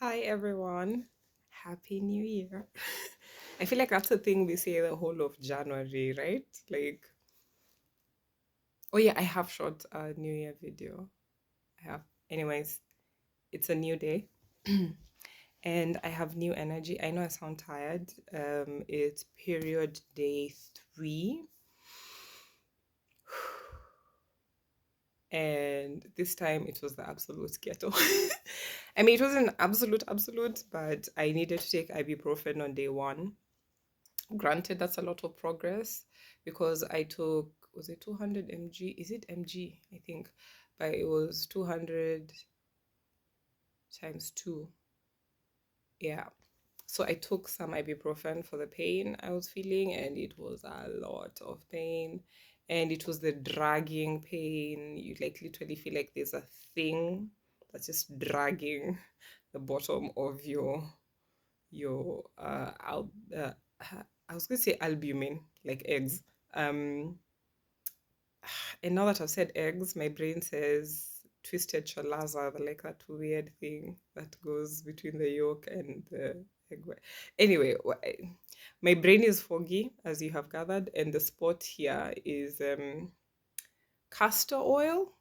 Hi everyone. Happy New Year. I feel like that's the thing we say the whole of January, right? Like, oh yeah, I have shot a New Year video. I have. Anyways, it's a new day. And I have new energy. I know I sound tired. It's period day 3. And this time it was the absolute ghetto. I mean, it wasn't absolute, but I needed to take ibuprofen on day 1. Granted, that's a lot of progress because I took, was it 200 mg? Is it mg? I think, but it was 200 times 2. Yeah. So I took some ibuprofen for the pain I was feeling, and it was a lot of pain. And it was the dragging pain. You like literally feel like there's a thing that's just dragging the bottom of your I was going to say albumin, like eggs. Um, and now that I've said eggs, my brain says twisted chalaza, like that weird thing that goes between the yolk and the egg. Anyway, my brain is foggy, as you have gathered, and the spot here is castor oil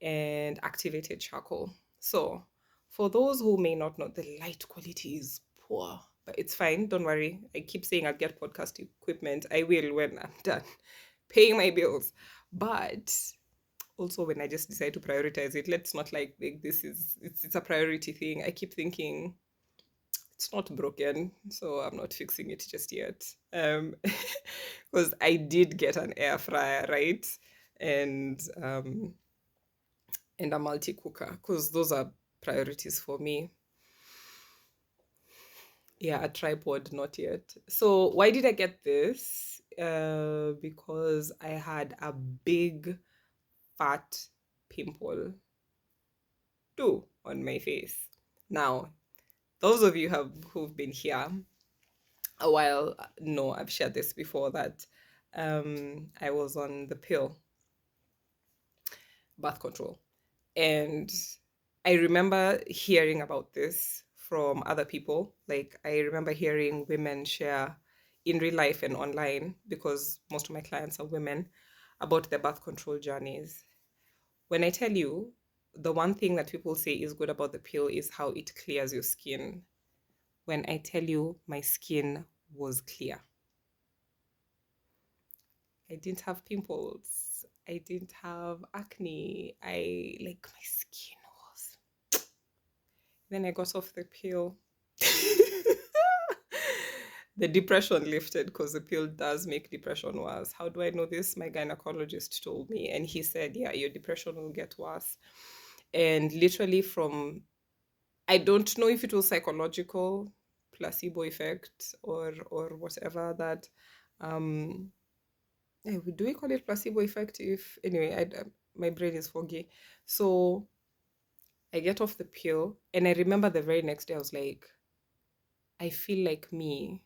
and activated charcoal. So, for those who may not know, the light quality is poor, but it's fine. Don't worry. I keep saying I'll get podcast equipment. I will when I'm done paying my bills. But also when I just decide to prioritize it, let's not like this is it's a priority thing. I keep thinking it's not broken, so I'm not fixing it just yet. Because I did get an air fryer, right? And and a multi cooker, because those are priorities for me. Yeah, a tripod, not yet. So why did I get this? Because I had a big fat pimple too on my face. Now, those of you who've been here a while know I've shared this before that I was on the pill, birth control. And I remember hearing about this from other people. Like, I remember hearing women share in real life and online, because most of my clients are women, about their birth control journeys. When I tell you, the one thing that people say is good about the pill is how it clears your skin. When I tell you, my skin was clear. I didn't have pimples. I didn't have acne. I like my skin was. Then I got off the pill. The depression lifted because the pill does make depression worse. How do I know this? My gynecologist told me, and he said, yeah, your depression will get worse. And literally I don't know if it was psychological, placebo effect, or whatever that um do we call it placebo effect? If anyway, my brain is foggy. So I get off the pill, and I remember the very next day I was like, I feel like me.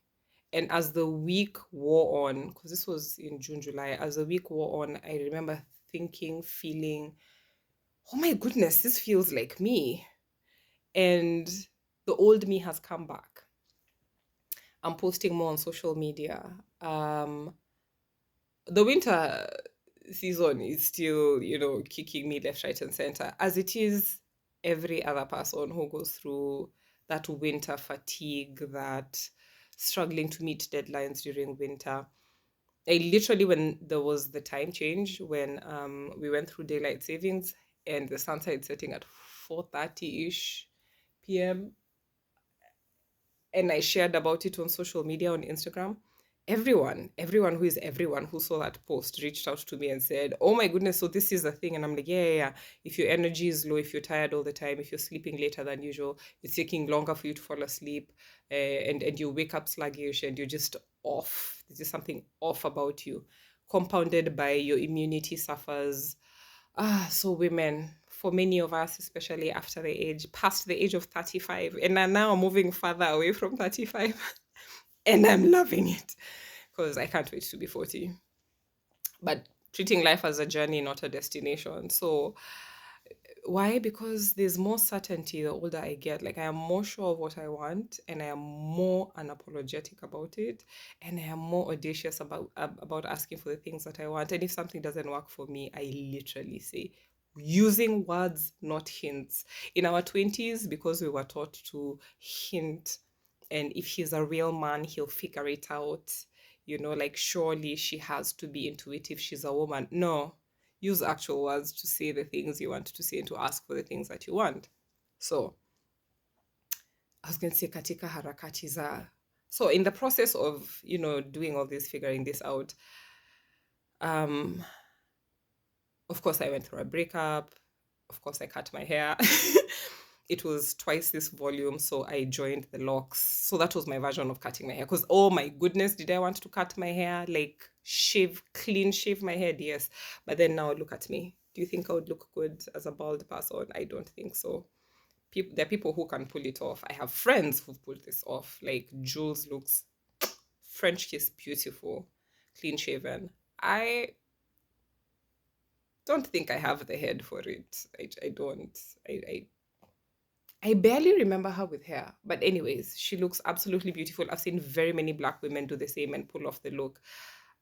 And as the week wore on, because this was in June, July, as the week wore on, I remember thinking, feeling, oh my goodness, this feels like me. And the old me has come back. I'm posting more on social media. The winter season is still, kicking me left, right, and center, as it is every other person who goes through that winter fatigue, that struggling to meet deadlines during winter. I literally, when there was the time change, when we went through daylight savings and the sun started setting at 4:30-ish p.m., and I shared about it on social media, on Instagram, everyone who is everyone who saw that post reached out to me and said, oh my goodness, so this is a thing. And I'm like, yeah. If your energy is low, if you're tired all the time, if you're sleeping later than usual, it's taking longer for you to fall asleep, and you wake up sluggish and you're just off. There's just something off about you, compounded by your immunity suffers. So women, for many of us, especially after past the age of 35, and are now moving further away from 35, and I'm loving it because I can't wait to be 40. But treating life as a journey, not a destination. So Why? Because there's more certainty the older I get. Like I am more sure of what I want, and I am more unapologetic about it, and I am more audacious about asking for the things that I want. And if something doesn't work for me, I literally say, using words, not hints. In our 20s, because we were taught to hint, and if he's a real man, he'll figure it out. Like surely she has to be intuitive. She's a woman. No, use actual words to say the things you want to say and to ask for the things that you want. So I was going to say katika harakati za. So in the process of, doing all this, figuring this out, um, of course I went through a breakup. Of course I cut my hair. It was twice this volume, so I joined the locks. So that was my version of cutting my hair. Because oh my goodness, did I want to cut my hair? Like clean shave my head? Yes. But then now look at me. Do you think I would look good as a bald person? I don't think so. There are people who can pull it off. I have friends who've pulled this off. Like Jules looks French kiss beautiful, clean shaven. I don't think I have the head for it. I don't. I barely remember her with hair. But anyways, she looks absolutely beautiful. I've seen very many Black women do the same and pull off the look.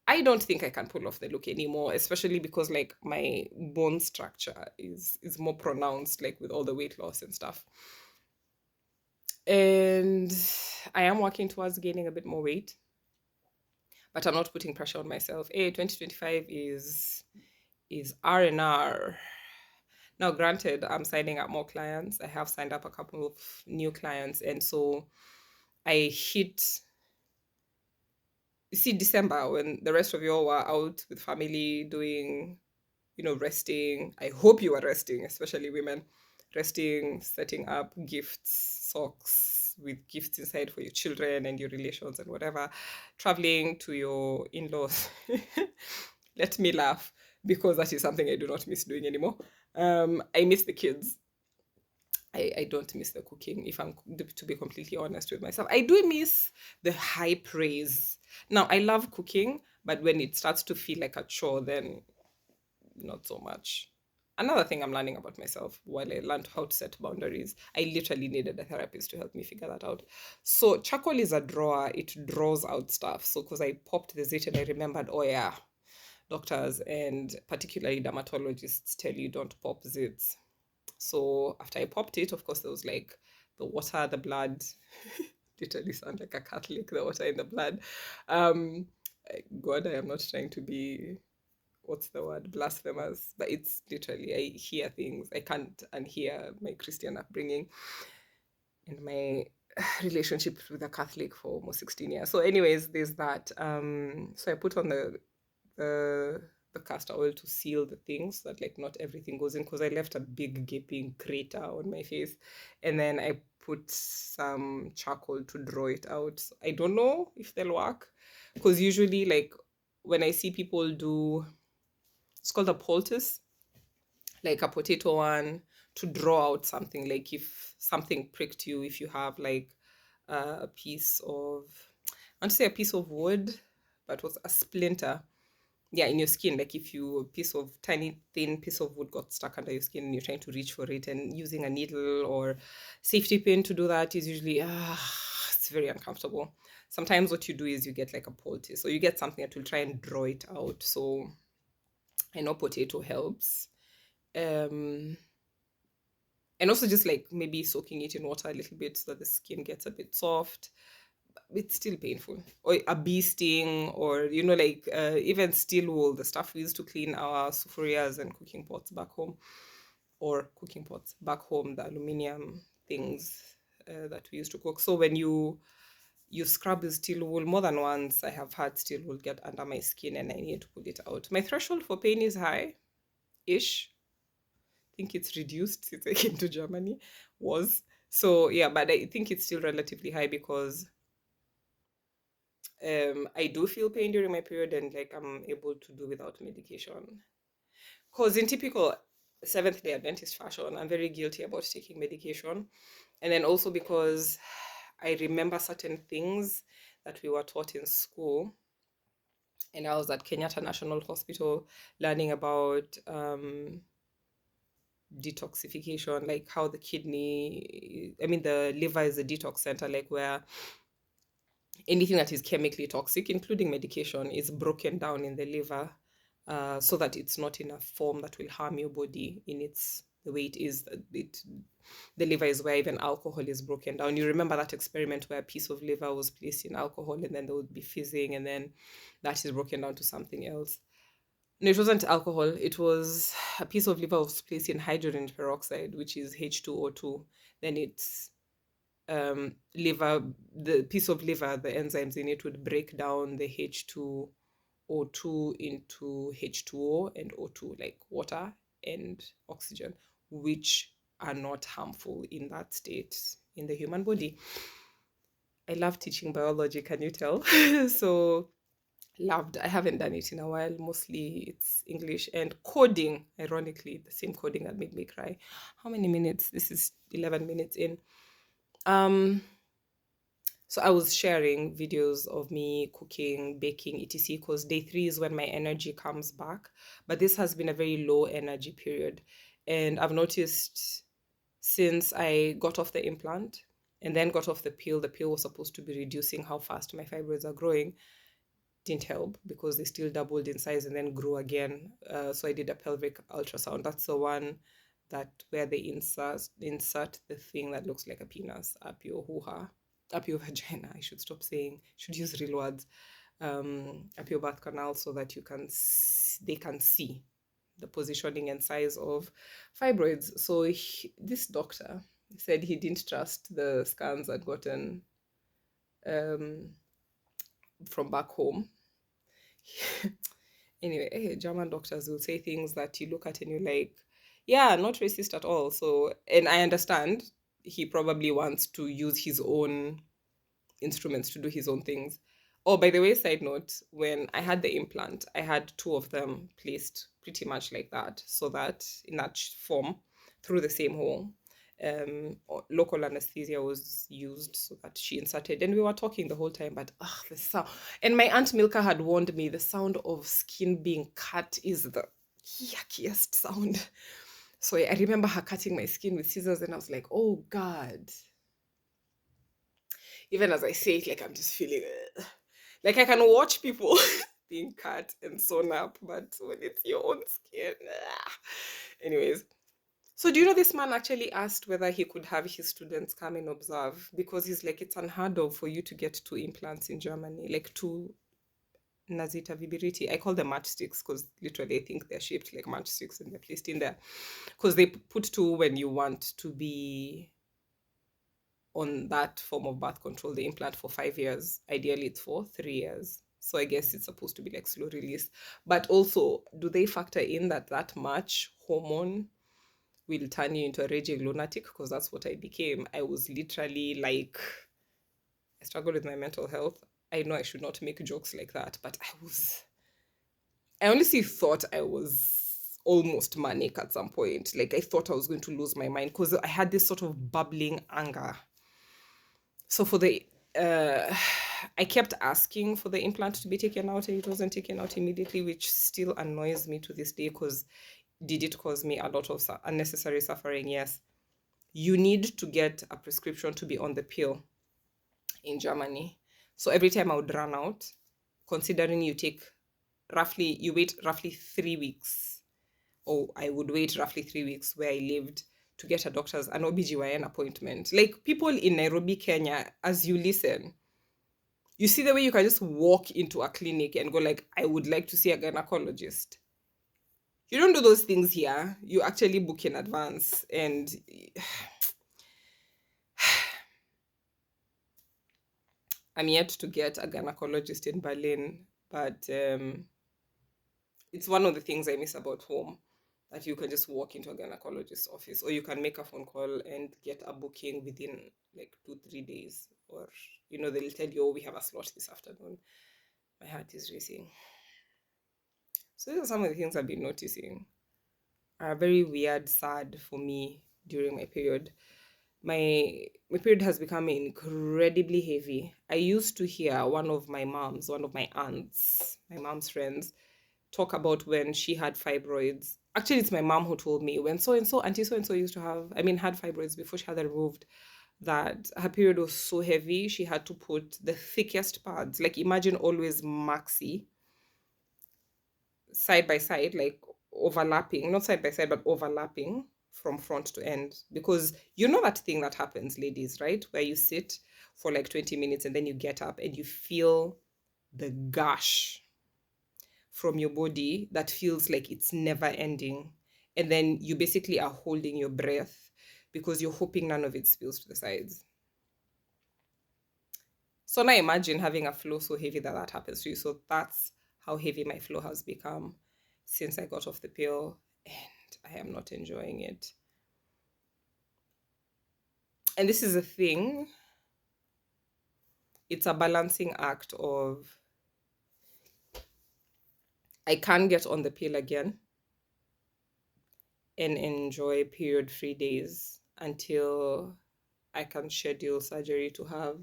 I don't think I can pull off the look anymore, especially because like my bone structure is more pronounced, like with all the weight loss and stuff. And I am working towards gaining a bit more weight, but I'm not putting pressure on myself. 2025 is R&R. Now, granted, I'm signing up more clients. I have signed up a couple of new clients, and so I hit. You see, December when the rest of you all were out with family doing, resting. I hope you were resting, especially women, resting, setting up gifts, socks with gifts inside for your children and your relations and whatever, traveling to your in-laws. Let me laugh because that is something I do not miss doing anymore. I miss the kids. I don't miss the cooking, if I'm to be completely honest with myself. I do miss the high praise. Now, I love cooking, but when it starts to feel like a chore, then not so much. Another thing I'm learning about myself while I learned how to set boundaries, I literally needed a therapist to help me figure that out. So, charcoal is a drawer, it draws out stuff. So, because I popped the zit and I remembered, oh yeah, doctors and particularly dermatologists tell you don't pop zits. So after I popped it, of course, there was like the water, the blood. Literally sound like a Catholic, the water in the blood. God, I am not trying to be, what's the word, blasphemous, but it's literally, I hear things. I can't unhear my Christian upbringing and my relationship with a Catholic for almost 16 years. So anyways, there's that. So I put on the castor oil to seal the things so that like not everything goes in, because I left a big gaping crater on my face, and then I put some charcoal to draw it out. So I don't know if they'll work, because usually like when I see people do, it's called a poultice, like a potato one, to draw out something, like if something pricked you, if you have like a piece of, I want to say a piece of wood, but was a splinter, yeah, in your skin. Like if you, a piece of tiny thin piece of wood got stuck under your skin and you're trying to reach for it, and using a needle or safety pin to do that is usually it's very uncomfortable. Sometimes what you do is you get like a poultice, so you get something that will try and draw it out. So I know potato helps. And also just like maybe soaking it in water a little bit so that the skin gets a bit soft. It's still painful. Or a bee sting, or like even steel wool, the stuff we used to clean our sufurias and cooking pots back home, the aluminium things that we used to cook. So when you scrub the steel wool more than once, I have had steel wool get under my skin and I need to pull it out. My threshold for pain is high-ish. I think it's reduced since I came to Germany. So yeah, but I think it's still relatively high because I do feel pain during my period, and like I'm able to do without medication. Because in typical Seventh Day Adventist fashion, I'm very guilty about taking medication. And then also because I remember certain things that we were taught in school. And I was at Kenyatta National Hospital learning about detoxification, like how the the liver is a detox center, like where anything that is chemically toxic, including medication, is broken down in the liver, so that it's not in a form that will harm your body in its the way it is. The liver is where even alcohol is broken down. You remember that experiment where a piece of liver was placed in alcohol and then there would be fizzing, and then that is broken down to something else. No, it wasn't alcohol. It was a piece of liver was placed in hydrogen peroxide, which is H2O2. Then it's liver, the piece of liver, the enzymes in it would break down the H2O2 into H2O and O2, like water and oxygen, which are not harmful in that state in the human body. I love teaching biology, can you tell? So loved. I haven't done it in a while. Mostly it's English and coding. Ironically, the same coding that made me cry. How many minutes? This is 11 minutes in. So I was sharing videos of me cooking, baking, etc. because day 3 is when my energy comes back. But this has been a very low energy period. And I've noticed since I got off the implant and then got off the pill was supposed to be reducing how fast my fibroids are growing. Didn't help because they still doubled in size and then grew again. So I did a pelvic ultrasound. That's the one that where they insert the thing that looks like a penis up your hoo-ha, up your vagina. I should stop saying, should use real words. Up your birth canal so that they can see the positioning and size of fibroids. So this doctor said he didn't trust the scans I'd gotten from back home. Anyway, German doctors will say things that you look at and you're like, yeah, not racist at all. So, and I understand he probably wants to use his own instruments to do his own things. Oh, by the way, side note, when I had the implant, I had 2 of them placed pretty much like that, so that in that form through the same hole. Local anesthesia was used so that she inserted, and we were talking the whole time, but the sound. And my aunt Milka had warned me the sound of skin being cut is the yuckiest sound. So I remember her cutting my skin with scissors, and I was like, oh God. Even as I say it, like I'm just feeling like I can watch people being cut and sewn up, but when it's your own skin. Anyways, so do you know this man actually asked whether he could have his students come and observe, because he's like, it's unheard of for you to get 2 implants in Germany, like 2 Nazita Vibiriti. I call them matchsticks because literally I think they're shaped like matchsticks and they're placed in there because they put 2 when you want to be on that form of birth control, the implant, for 5 years. Ideally, it's for 3 years. So I guess it's supposed to be like slow release. But also, do they factor in that much hormone will turn you into a raging lunatic? Because that's what I became. I was literally like, I struggled with my mental health. I know I should not make jokes like that, but I honestly thought I was almost manic at some point. Like I thought I was going to lose my mind because I had this sort of bubbling anger. So I kept asking for the implant to be taken out and it wasn't taken out immediately, which still annoys me to this day because did it cause me a lot of unnecessary suffering? Yes. You need to get a prescription to be on the pill in Germany. So every time I would run out, considering you wait roughly 3 weeks, or I would wait roughly 3 weeks where I lived to get an OBGYN appointment. Like people in Nairobi, Kenya, as you listen, you see the way you can just walk into a clinic and go like, I would like to see a gynecologist. You don't do those things here. You actually book in advance. And I'm yet to get a gynecologist in Berlin, but it's one of the things I miss about home, that you can just walk into a gynecologist's office, or you can make a phone call and get a booking within like 2-3 days, or they'll tell you, oh, we have a slot this afternoon. My heart is racing. So these are some of the things I've been noticing are very weird, sad for me during my period. My period has become incredibly heavy. I used to hear one of my aunts, my mom's friends, talk about when she had fibroids, actually, it's my mom who told me when so and so, auntie so and so used to have, had fibroids before she had them removed, that her period was so heavy, she had to put the thickest pads. Like, imagine always maxi side by side, like overlapping, not side by side, but overlapping from front to end. Because you know that thing that happens, ladies, right? Where you sit for like 20 minutes and then you get up and you feel the gush from your body that feels like it's never ending. And then you basically are holding your breath because you're hoping none of it spills to the sides. So now imagine having a flow so heavy that that happens to you. So that's how heavy my flow has become since I got off the pill, and I am not enjoying it. And this is a thing, it's a balancing act of I can get on the pill again and enjoy period free days until I can schedule surgery to have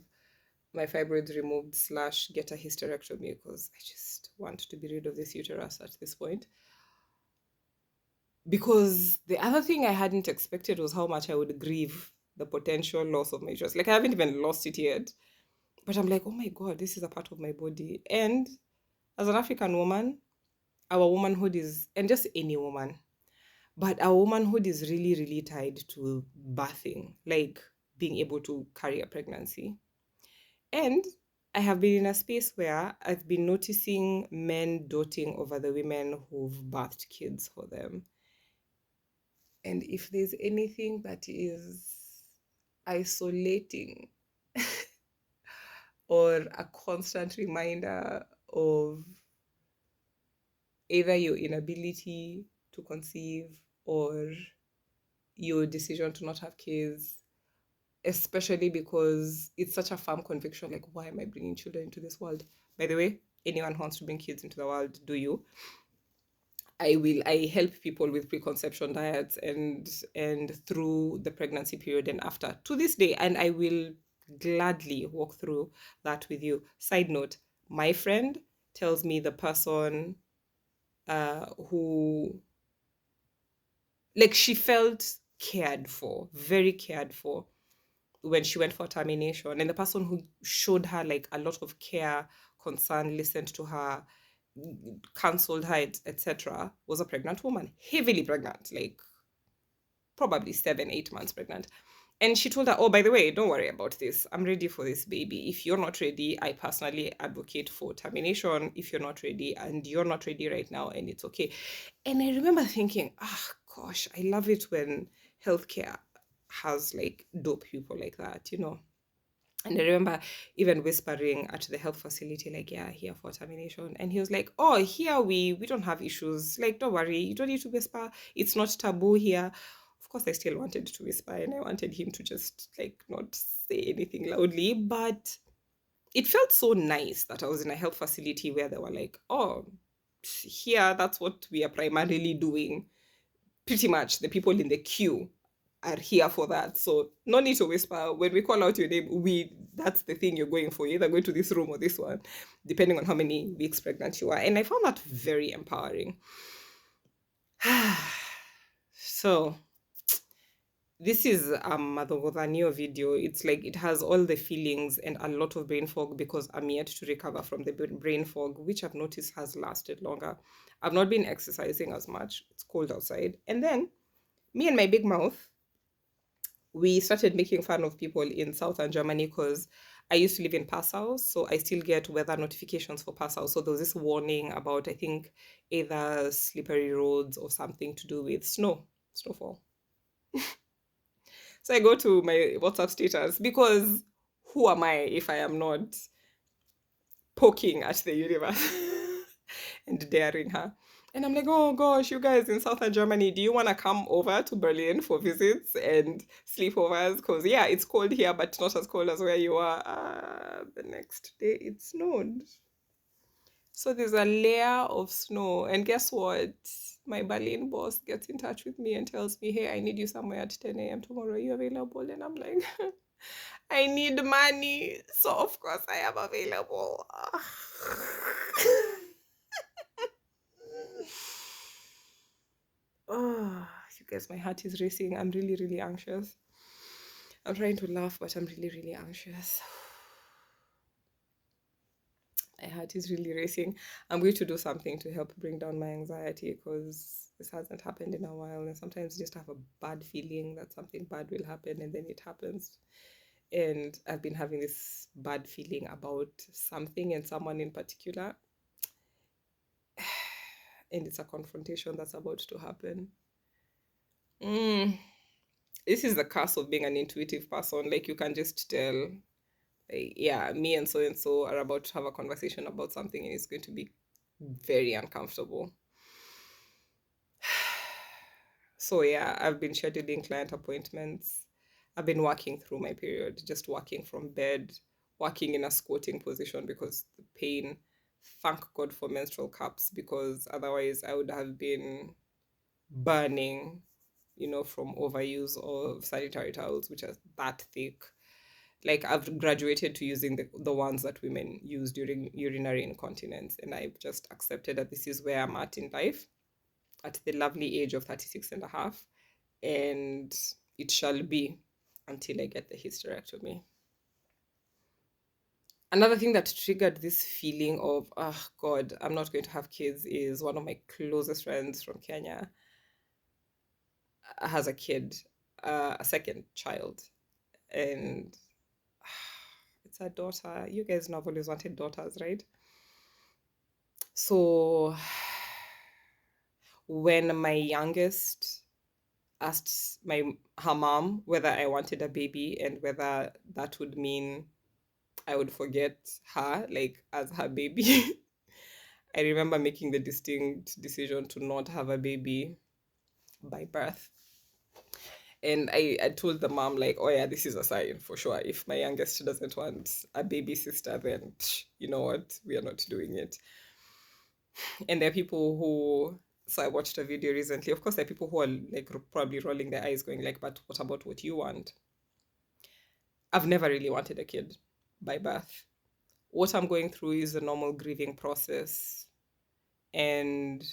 my fibroids removed slash get a hysterectomy, because I just want to be rid of this uterus at this point. Because the other thing I hadn't expected was how much I would grieve the potential loss of my uterus. Like, I haven't even lost it yet, but I'm like, oh my God, this is a part of my body. And as an African woman, our womanhood is, and just any woman, but our womanhood is really, really tied to birthing, like being able to carry a pregnancy. And I have been in a space where I've been noticing men doting over the women who've birthed kids for them. And if there's anything that is isolating or a constant reminder of either your inability to conceive or your decision to not have kids, especially because it's such a firm conviction, like, why am I bringing children into this world? By the way, anyone who wants to bring kids into the world, do you? I help people with preconception diets and through the pregnancy period and after to this day, and I will gladly walk through that with you. Side note, my friend tells me the person who, like, she felt cared for, very cared for when she went for termination, and the person who showed her like a lot of care, concern, listened to her, counseled her, etc., was a pregnant woman, heavily pregnant, like probably 7, 8 months pregnant. And she told her, oh, by the way, don't worry about this. I'm ready for this baby. If you're not ready, I personally advocate for termination if you're not ready, and you're not ready right now, and it's okay. And I remember thinking, gosh, I love it when healthcare has like dope people like that, you know. And I remember even whispering at the health facility, like, yeah, here for termination. And he was like, oh, here we don't have issues. Like, don't worry, you don't need to whisper. It's not taboo here. Of course, I still wanted to whisper, and I wanted him to just like not say anything loudly. But it felt so nice that I was in a health facility where they were like, oh, here, that's what we are primarily doing. Pretty much the people in the queue are here for that. So no need to whisper. When we call out your name, that's the thing you're going for. You're either going to this room or this one, depending on how many weeks pregnant you are. And I found that very empowering. So this is a Madhogodhanio video. It's like it has all the feelings and a lot of brain fog because I'm yet to recover from the brain fog, which I've noticed has lasted longer. I've not been exercising as much. It's cold outside. And then me and my big mouth, we started making fun of people in southern Germany because I used to live in Passau, so I still get weather notifications for Passau. So there was this warning about, I think, either slippery roads or something to do with snowfall. So I go to my WhatsApp status because who am I if I am not poking at the universe and daring her? And I'm like, oh gosh, you guys in southern Germany, do you want to come over to Berlin for visits and sleepovers? Because, yeah, it's cold here, but not as cold as where you are. The next day, it snowed. So there's a layer of snow. And guess what? My Berlin boss gets in touch with me and tells me, hey, I need you somewhere at 10 a.m. tomorrow. Are you available? And I'm like, I need money. So, of course, I am available. Guys, my heart is racing. I'm really, really anxious. I'm trying to laugh, but I'm really, really anxious. My heart is really racing. I'm going to do something to help bring down my anxiety because this hasn't happened in a while. And sometimes you just have a bad feeling that something bad will happen and then it happens. And I've been having this bad feeling about something and someone in particular. And it's a confrontation that's about to happen. Mm, this is the curse of being an intuitive person. Like you can just tell, like, yeah, me and so are about to have a conversation about something and it's going to be very uncomfortable. So yeah, I've been scheduling client appointments. I've been working through my period, just working from bed, working in a squatting position because the pain. Thank God for menstrual cups because otherwise I would have been burning, from overuse of sanitary towels, which are that thick. Like I've graduated to using the ones that women use during urinary incontinence, and I've just accepted that this is where I'm at in life, at the lovely age of 36 and a half, and it shall be until I get the hysterectomy. Another thing that triggered this feeling of, oh God, I'm not going to have kids is one of my closest friends from Kenya has a kid, a second child, and it's a daughter. You guys know I've always wanted daughters, right? So when my youngest asked her mom whether I wanted a baby and whether that would mean I would forget her like as her baby. I remember making the distinct decision to not have a baby by birth. And I told the mom, like, oh yeah, this is a sign for sure. If my youngest doesn't want a baby sister, then you know what? We are not doing it. And there are people who, so I watched a video recently. Of course, there are people who are like probably rolling their eyes, going like, but what about what you want? I've never really wanted a kid by birth. What I'm going through is a normal grieving process. And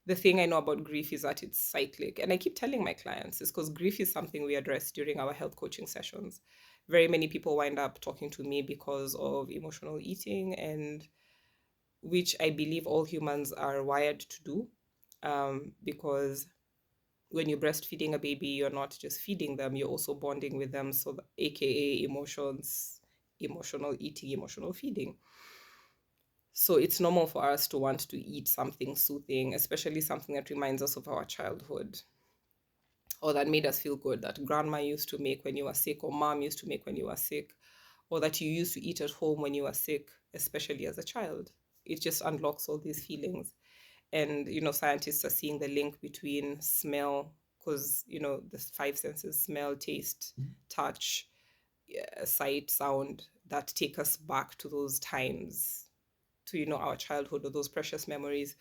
the thing I know about grief is that it's cyclic. And I keep telling my clients is because grief is something we address during our health coaching sessions. Very many people wind up talking to me because of emotional eating, and which I believe all humans are wired to do. Because when you're breastfeeding a baby, you're not just feeding them, you're also bonding with them. So, AKA emotions, emotional eating, emotional feeding. So it's normal for us to want to eat something soothing, especially something that reminds us of our childhood or that made us feel good, that grandma used to make when you were sick, or mom used to make when you were sick, or that you used to eat at home when you were sick, especially as a child. It just unlocks all these feelings. And, scientists are seeing the link between smell, because, the five senses, smell, taste, touch, sight, sound, that take us back to those times, to, our childhood or those precious memories.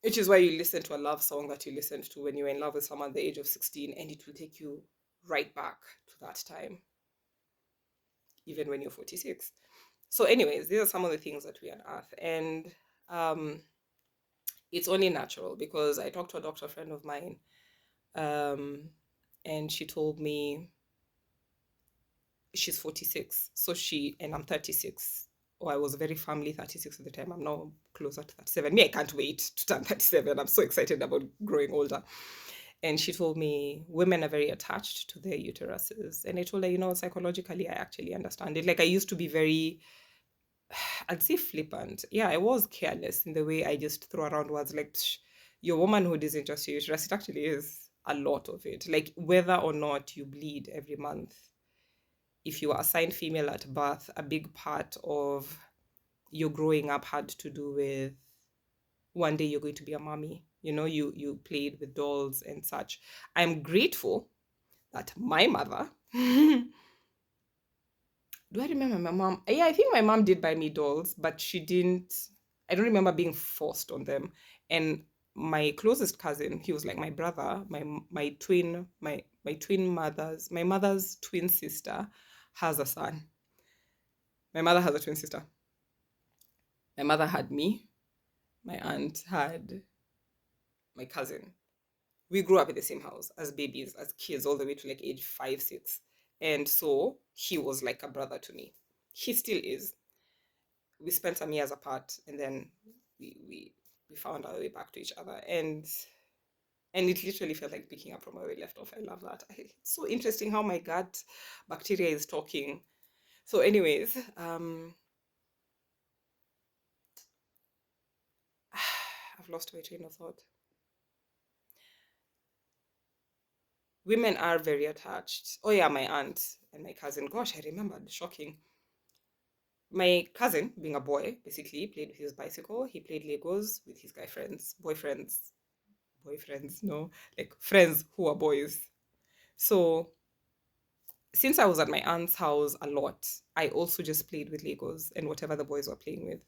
Which is why you listen to a love song that you listened to when you were in love with someone at the age of 16, and it will take you right back to that time, even when you're 46. So, anyways, these are some of the things that we unearth. And um, it's only natural because I talked to a doctor friend of mine, um, and she told me she's 46. So and I'm 36. Or I was very firmly 36 at the time. I'm now closer to 37. Me, I can't wait to turn 37. I'm so excited about growing older. And she told me women are very attached to their uteruses. And I told her, psychologically, I actually understand it. Like I used to be very, I'd say flippant. Yeah, I was careless in the way I just throw around words like, your womanhood isn't just your uterus. It actually is a lot of it. Like whether or not you bleed every month, if you were assigned female at birth, a big part of your growing up had to do with one day you're going to be a mommy. You played with dolls and such. I'm grateful that my mother, do I remember my mom? Yeah, I think my mom did buy me dolls, but she didn't, I don't remember being forced on them. And my closest cousin, he was like my brother, my mother's twin sister has a son. My mother has a twin sister. My mother had me. My aunt had my cousin. We grew up in the same house as babies, as kids, all the way to like age 5, 6. And so he was like a brother to me. He still is. We spent some years apart, and then we we we found our way back to each other, and it literally felt like picking up from where we left off. I love that. It's so interesting how my gut bacteria is talking. So, anyways, I've lost my train of thought. Women are very attached. Oh yeah, my aunt and my cousin. Gosh, I remembered. Shocking. My cousin, being a boy, basically played with his bicycle. He played Legos with his guy friends, boyfriends, no, like friends who are boys. So since I was at my aunt's house a lot, I also just played with Legos and whatever the boys were playing with.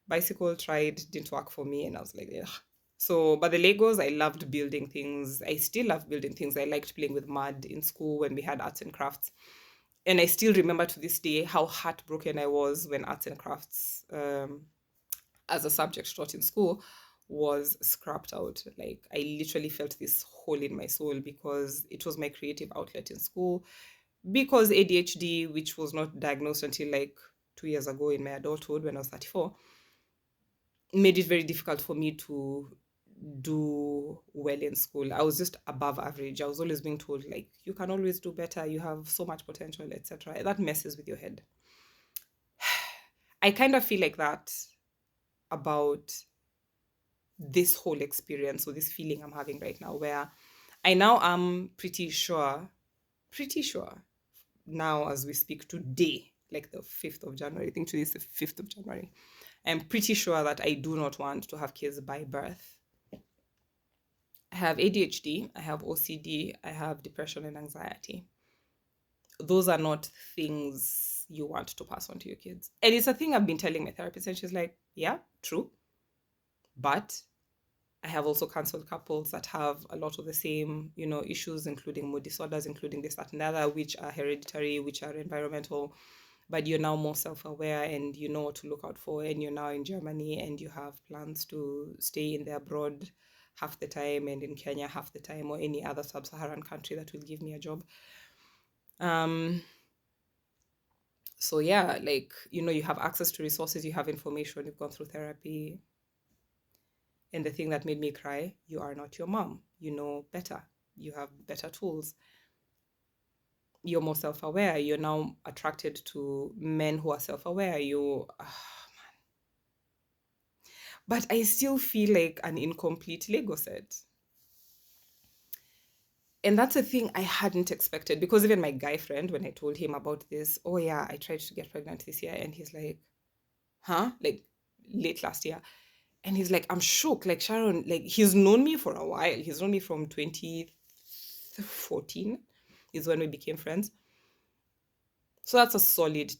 Bicycle tried, didn't work for me, and I was like, ugh. So, but the Legos, I loved building things. I still love building things. I liked playing with mud in school when we had arts and crafts. And I still remember to this day how heartbroken I was when arts and crafts, as a subject taught in school, was scrapped out. Like, I literally felt this hole in my soul because it was my creative outlet in school. Because ADHD, which was not diagnosed until like 2 years ago in my adulthood when I was 34, made it very difficult for me to do well in school. I was just above average. I was always being told, like, you can always do better, you have so much potential, etc. That messes with your head. I kind of feel like that about this whole experience, or this feeling I'm having right now, where I now am pretty sure now as we speak today, like the 5th of January, I think today is the 5th of January. I'm pretty sure that I do not want to have kids by birth. I have ADHD, I have OCD, I have depression and anxiety. Those are not things you want to pass on to your kids. And it's a thing I've been telling my therapist, and she's like, yeah, true. But I have also counseled couples that have a lot of the same, issues, including mood disorders, including this, that, and the other, which are hereditary, which are environmental. But you're now more self-aware and you know what to look out for, and you're now in Germany and you have plans to stay in the abroad half the time and in Kenya half the time, or any other sub-Saharan country that will give me a job. So yeah, like, you have access to resources, you have information, you've gone through therapy. And the thing that made me cry, you are not your mom. You know better. You have better tools. You're more self-aware. You're now attracted to men who are self-aware. But I still feel like an incomplete Lego set. And that's a thing I hadn't expected, because even my guy friend, when I told him about this, oh yeah, I tried to get pregnant this year, and he's like, huh? Like late last year. And he's like, I'm shook. Like, Sharon, like, he's known me for a while. He's known me from 2014 is when we became friends. So that's a solid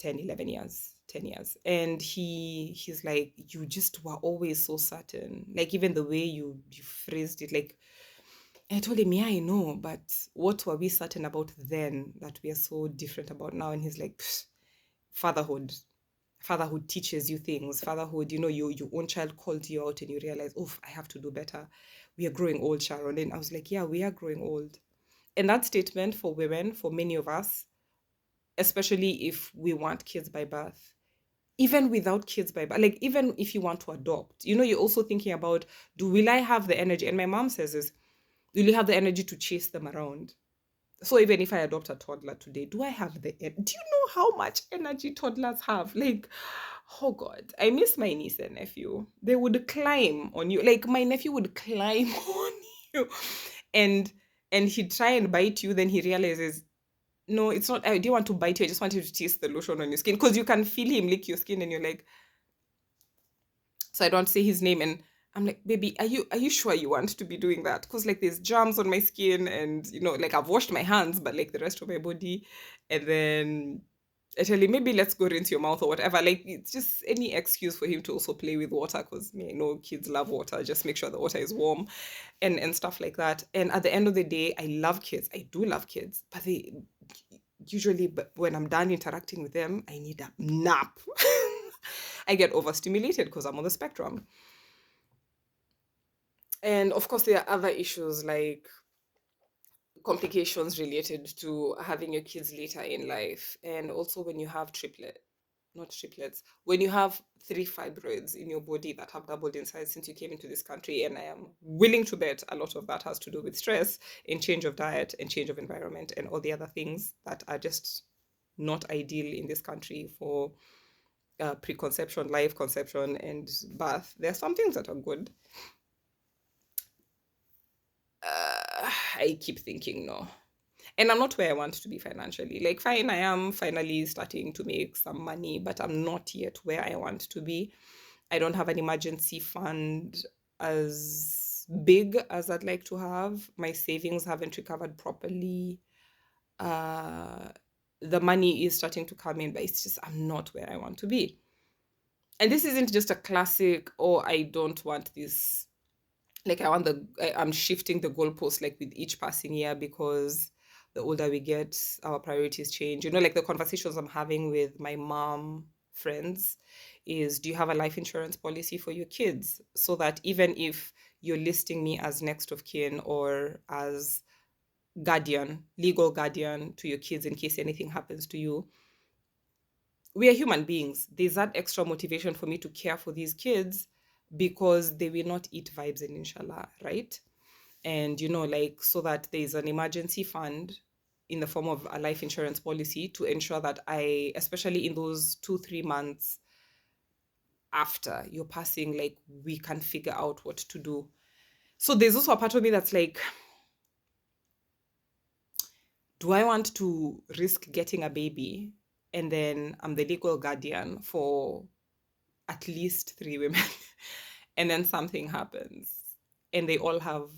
11 years, 10 years. And he's like, you just were always so certain. Like, even the way you phrased it, like, I told him, yeah, I know, but what were we certain about then that we are so different about now? And he's like, fatherhood. Fatherhood teaches you things. Fatherhood, your own child called you out and you realize, oh, I have to do better. We are growing old, Sharon. And I was like, yeah, we are growing old. And that statement for women, for many of us, especially if we want kids by birth, even without kids by birth, like even if you want to adopt, you're also thinking about, will I have the energy? And my mom says this, will you have the energy to chase them around? So even if I adopt a toddler today, do I have do you know how much energy toddlers have? Like, oh God, I miss my niece and nephew. They would climb on you. Like, my nephew would climb on you, and he'd try and bite you. Then he realizes, no, it's not. I didn't want to bite you. I just wanted to taste the lotion on your skin, because you can feel him lick your skin, and you're like, so I don't say his name, and I'm like, baby, are you sure you want to be doing that? Because like there's germs on my skin, and like I've washed my hands, but like the rest of my body, and then I tell him, maybe let's go rinse your mouth or whatever. Like, it's just any excuse for him to also play with water, because I know kids love water. Just make sure the water is warm, and stuff like that. And at the end of the day, I love kids. I do love kids, but they usually, but when I'm done interacting with them, I need a nap. I get overstimulated because I'm on the spectrum. And of course, there are other issues like complications related to having your kids later in life. And also when you have not triplets, when you have three fibroids in your body that have doubled in size since you came into this country. And I am willing to bet a lot of that has to do with stress and change of diet and change of environment and all the other things that are just not ideal in this country for preconception, live conception, and birth. There are some things that are good. I keep thinking no. And I'm not where I want to be financially. Like, fine, I am finally starting to make some money, but I'm not yet where I want to be. I don't have an emergency fund as big as I'd like to have. My savings haven't recovered properly. Uh, the money is starting to come in, but it's just I'm not where I want to be. And this isn't just a classic, oh, I don't want this. Like I'm shifting the goalpost like with each passing year because the older we get, our priorities change. You know, like the conversations I'm having with my mom friends is, do you have a life insurance policy for your kids? So that even if you're listing me as next of kin or as guardian, legal guardian to your kids in case anything happens to you, we are human beings. There's that extra motivation for me to care for these kids because they will not eat vibes and inshallah, right? And you know, like, so that there's an emergency fund in the form of a life insurance policy to ensure that I, especially in those 2-3 months after you're passing, like, we can figure out what to do. So there's also a part of me that's like, do I want to risk getting a baby and then I'm the legal guardian for at least 3 women and then something happens and they all have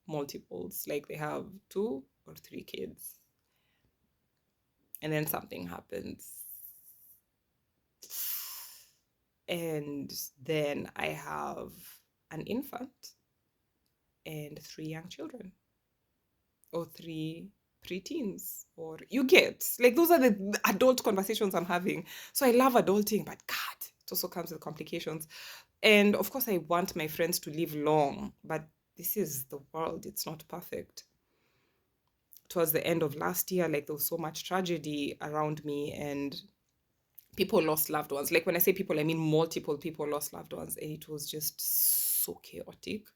multiples, like they have 2 or 3 kids, and then something happens and then I have an infant and 3 young children or 3 preteens, or you get, like, those are the adult conversations I'm having. So I love adulting, but God, it also comes with complications. And of course I want my friends to live long, but this is the world, it's not perfect. Towards the end of last year, like, there was so much tragedy around me and people lost loved ones. Like, when I say people, I mean multiple people lost loved ones, and it was just so chaotic.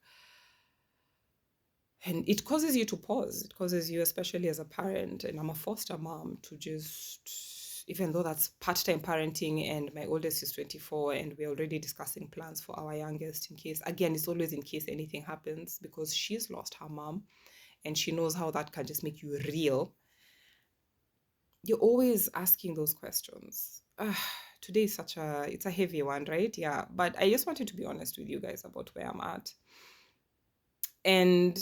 And it causes you to pause. It causes you, especially as a parent, and I'm a foster mom, to just, even though that's part-time parenting, and my oldest is 24, and we're already discussing plans for our youngest in case, again, it's always in case anything happens, because she's lost her mom, and she knows how that can just make you real. You're always asking those questions. Today is it's a heavy one, right? Yeah, but I just wanted to be honest with you guys about where I'm at. And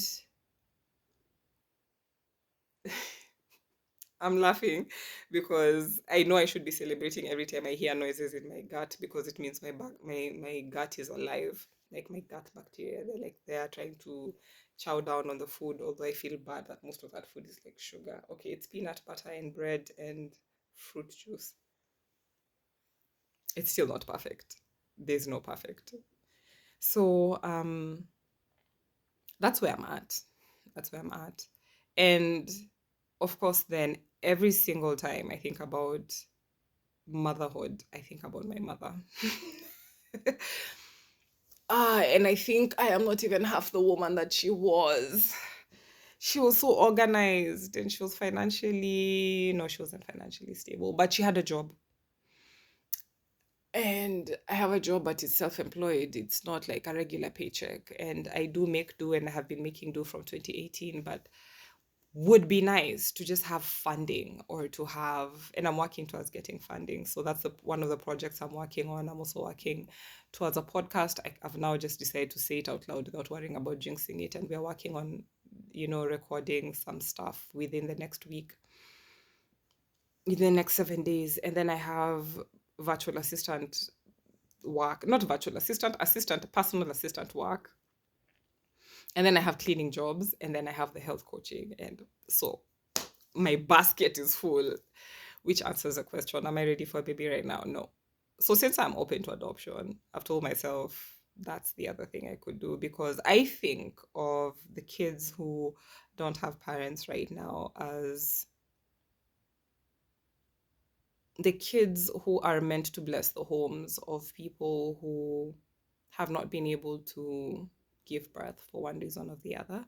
I'm laughing because I know I should be celebrating every time I hear noises in my gut, because it means my gut is alive. Like, my gut bacteria, they're trying to chow down on the food, although I feel bad that most of that food is like sugar. Okay, it's peanut butter and bread and fruit juice. It's still not perfect. There's no perfect. So that's where I'm at. That's where I'm at. And of course, then every single time I think about motherhood, I think about my mother. And I think I am not even half the woman that she was. She was so organized, and she was financially, no, she wasn't financially stable, but she had a job. And I have a job, but it's self-employed. It's not like a regular paycheck. And I do make do, and I have been making do from 2018, but would be nice to just have funding, or to have, and I'm working towards getting funding. So that's one of the projects I'm working on. I'm also working towards a podcast. I've now just decided to say it out loud without worrying about jinxing it. And we're working on, recording some stuff within the next week, within the next 7 days. And then I have virtual assistant work, not virtual assistant, personal assistant work. And then I have cleaning jobs, and then I have the health coaching. And so my basket is full, which answers the question, am I ready for a baby right now? No. So since I'm open to adoption, I've told myself That's the other thing I could do, because I think of the kids who don't have parents right now as the kids who are meant to bless the homes of people who have not been able to give birth for one reason or the other.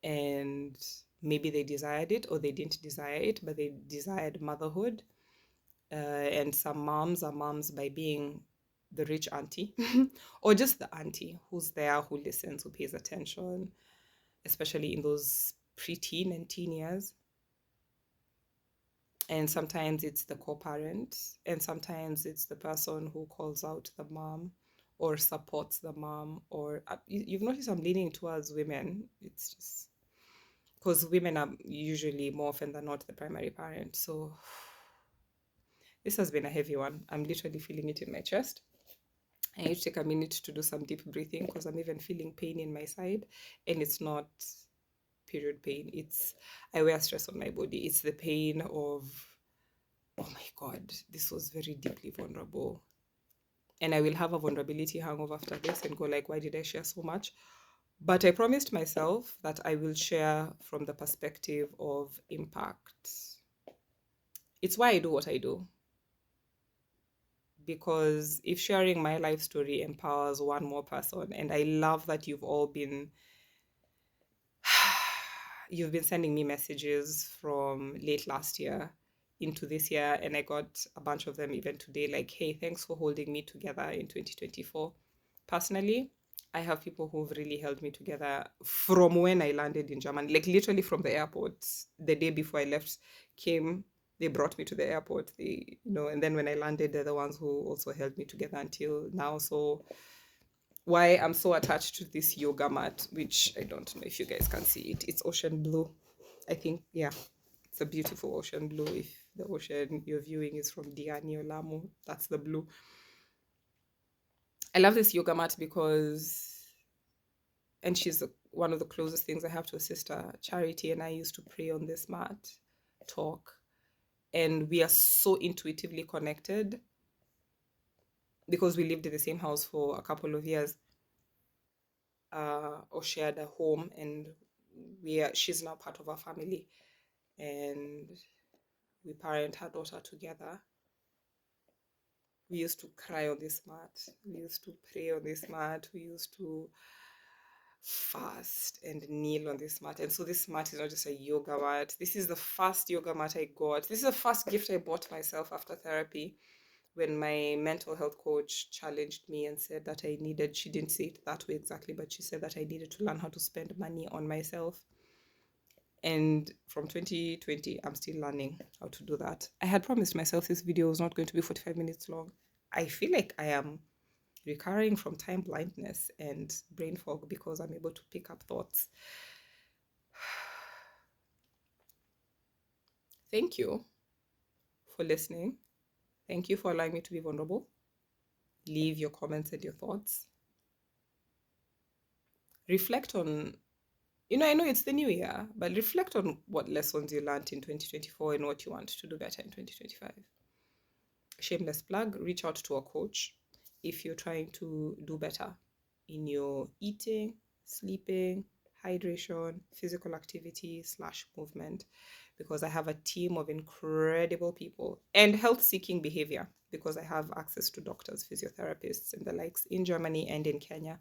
And maybe they desired it or they didn't desire it, but they desired motherhood. And some moms are moms by being the rich auntie or just the auntie who's there, who listens, who pays attention, especially in those preteen and teen years. And sometimes it's the co-parent, and sometimes it's the person who calls out the mom or supports the mom. Or you've noticed I'm leaning towards women. It's just because women are usually, more often than not, the primary parent. So this has been a heavy one. I'm literally feeling it in my chest. I need to take a minute to do some deep breathing because I'm even feeling pain in my side, and it's not period pain. It's, I wear stress on my body. It's the pain of, oh my God, this was very deeply vulnerable. And I will have a vulnerability hangover after this and go like, why did I share so much? But I promised myself that I will share from the perspective of impact. It's why I do what I do. Because if sharing my life story empowers one more person, and I love that you've been sending me messages from late last year into this year, and I got a bunch of them even today, like, hey, thanks for holding me together in 2024. Personally, I have people who've really held me together from when I landed in Germany, like literally from the airport. The day before I left came, they brought me to the airport. And then when I landed, they're the ones who also held me together until now. So why I'm so attached to this yoga mat, which I don't know if you guys can see it. It's ocean blue. I think, yeah, it's a beautiful ocean blue. If the ocean you're viewing is from Diani or Lamu, that's the blue. I love this yoga mat because, and she's one of the closest things I have to a sister. Charity and I used to pray on this mat, talk, and we are so intuitively connected because we lived in the same house for a couple of years, or shared a home, and she's now part of our family, and we parent her daughter together. We used to cry on this mat. We used to pray on this mat. We used to fast and kneel on this mat. And so this mat is not just a yoga mat. This is the first yoga mat I got. This is the first gift I bought myself after therapy, when my mental health coach challenged me and said that she didn't say it that way exactly, but she said that I needed to learn how to spend money on myself. And from 2020, I'm still learning how to do that. I had promised myself this video was not going to be 45 minutes long. I feel like I am recurring from time blindness and brain fog because I'm able to pick up thoughts. Thank you for listening. Thank you for allowing me to be vulnerable. Leave your comments and your thoughts. Reflect on, I know it's the new year, but reflect on what lessons you learned in 2024 and what you want to do better in 2025. Shameless plug, reach out to a coach if you're trying to do better in your eating, sleeping, hydration, physical activity / movement, because I have a team of incredible people, and health-seeking behavior, because I have access to doctors, physiotherapists, and the likes in Germany and in Kenya,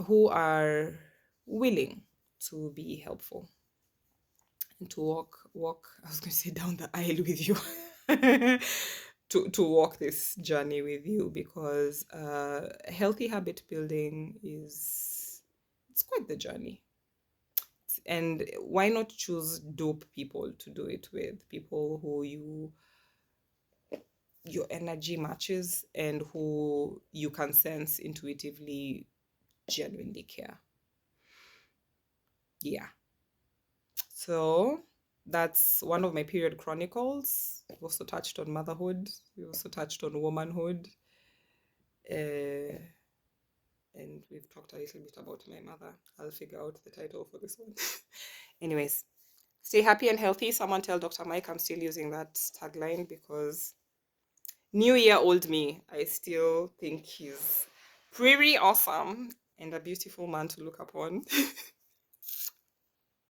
who are willing to be helpful and to walk, I was going to say down the aisle with you, to walk this journey with you, because healthy habit building it's quite the journey. And why not choose dope people to do it with, people who your energy matches and who you can sense intuitively genuinely care. Yeah. So that's one of my period chronicles. We also touched on motherhood. We also touched on womanhood. And we've talked a little bit about my mother. I'll figure out the title for this one. Anyways, stay happy and healthy. Someone tell Dr. Mike I'm still using that tagline, because New Year old me, I still think he's pretty awesome and a beautiful man to look upon.